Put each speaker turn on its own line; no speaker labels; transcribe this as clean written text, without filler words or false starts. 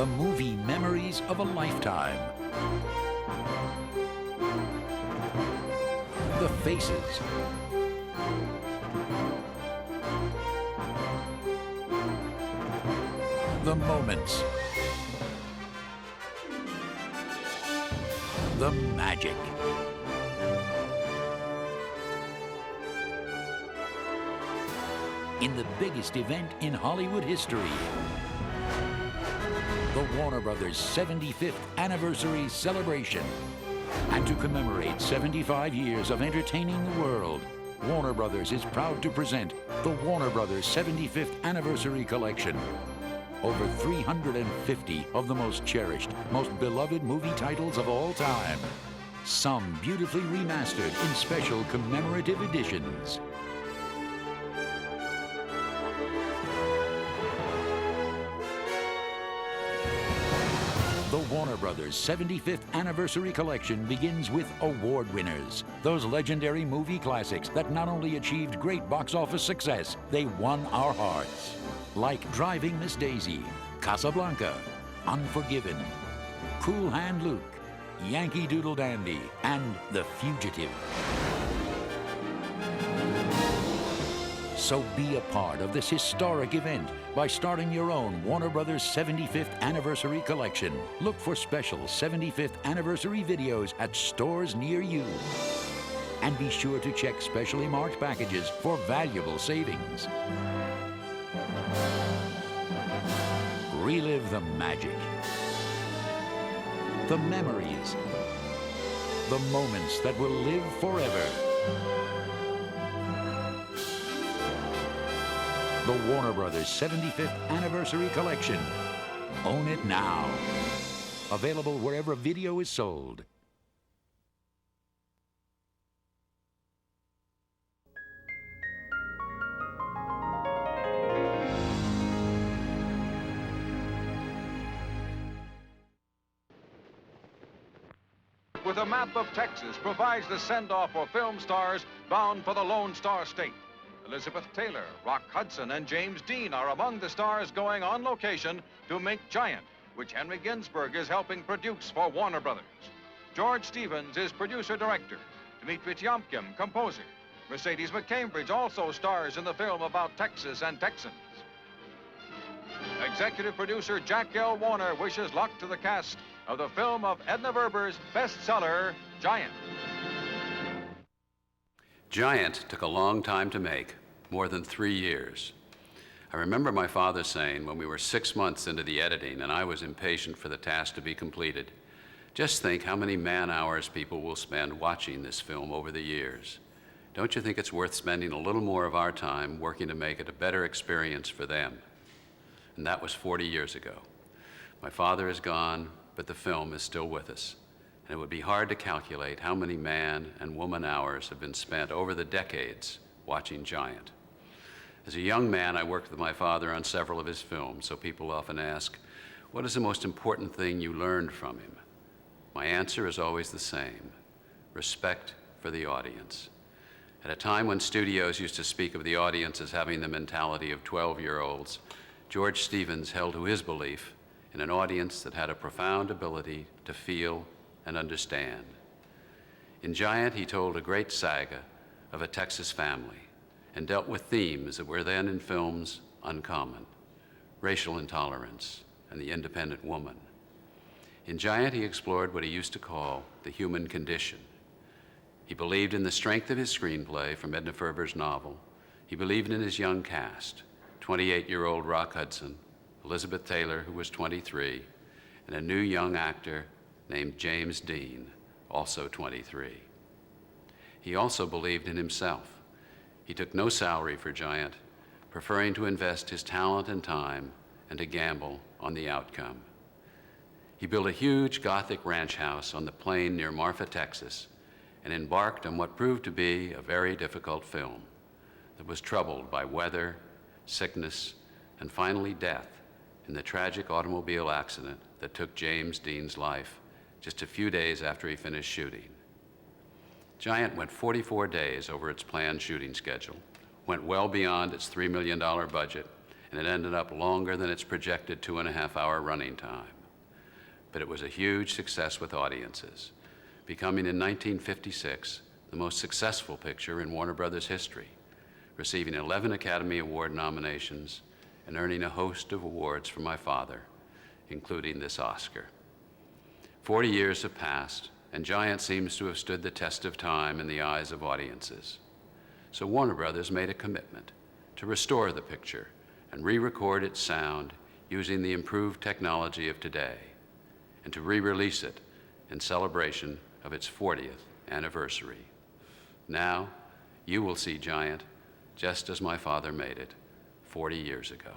The movie memories of a lifetime. The faces. The moments. The magic. In the biggest event in Hollywood history, the Warner Brothers 75th anniversary celebration. And to commemorate 75 years of entertaining the world, Warner Brothers is proud to present the Warner Brothers 75th Anniversary Collection. Over 350 of the most cherished, most beloved movie titles of all time. Some beautifully remastered in special commemorative editions. The Warner Brothers 75th Anniversary Collection begins with award winners. Those legendary movie classics that not only achieved great box office success, they won our hearts. Like Driving Miss Daisy, Casablanca, Unforgiven, Cool Hand Luke, Yankee Doodle Dandy, and The Fugitive. So be a part of this historic event by starting your own Warner Brothers 75th Anniversary Collection. Look for special 75th Anniversary videos at stores near you. And be sure to check specially marked packages for valuable savings. Relive the magic, the memories, the moments that will live forever. The Warner Brothers 75th Anniversary Collection. Own it now. Available wherever video is sold.
With a map of Texas provides the send-off for film stars bound for the Lone Star State. Elizabeth Taylor, Rock Hudson, and James Dean are among the stars going on location to make Giant, which Henry Ginsberg is helping produce for Warner Brothers. George Stevens is producer-director. Dmitri Tiomkin, composer. Mercedes McCambridge also stars in the film about Texas and Texans. Executive producer Jack L. Warner wishes luck to the cast of the film of Edna Verber's bestseller, Giant.
Giant took a long time to make, more than 3 years. I remember my father saying when we were 6 months into the editing and I was impatient for the task to be completed, just think how many man-hours people will spend watching this film over the years. Don't you think it's worth spending a little more of our time working to make it a better experience for them? And that was 40 years ago. My father is gone, but the film is still with us. And it would be hard to calculate how many man and woman hours have been spent over the decades watching Giant. As a young man, I worked with my father on several of his films, so people often ask, what is the most important thing you learned from him? My answer is always the same: respect for the audience. At a time when studios used to speak of the audience as having the mentality of 12-year-olds, George Stevens held to his belief in an audience that had a profound ability to feel and understand. In Giant, he told a great saga of a Texas family and dealt with themes that were then in films uncommon: racial intolerance and the independent woman. In Giant, he explored what he used to call the human condition. He believed in the strength of his screenplay from Edna Ferber's novel. He believed in his young cast, 28-year-old Rock Hudson, Elizabeth Taylor, who was 23, and a new young actor named James Dean, also 23. He also believed in himself. He took no salary for Giant, preferring to invest his talent and time and to gamble on the outcome. He built a huge Gothic ranch house on the plain near Marfa, Texas, and embarked on what proved to be a very difficult film that was troubled by weather, sickness, and finally death in the tragic automobile accident that took James Dean's life just a few days after he finished shooting. Giant went 44 days over its planned shooting schedule, went well beyond its $3 million budget, and it ended up longer than its projected 2.5-hour running time. but it was a huge success with audiences, becoming in 1956 the most successful picture in Warner Brothers history, receiving 11 Academy Award nominations and earning a host of awards from my father, including this Oscar. 40 years have passed, and Giant seems to have stood the test of time in the eyes of audiences. So Warner Brothers made a commitment to restore the picture and re-record its sound using the improved technology of today, and to re-release it in celebration of its 40th anniversary. Now, you will see Giant just as my father made it 40 years ago.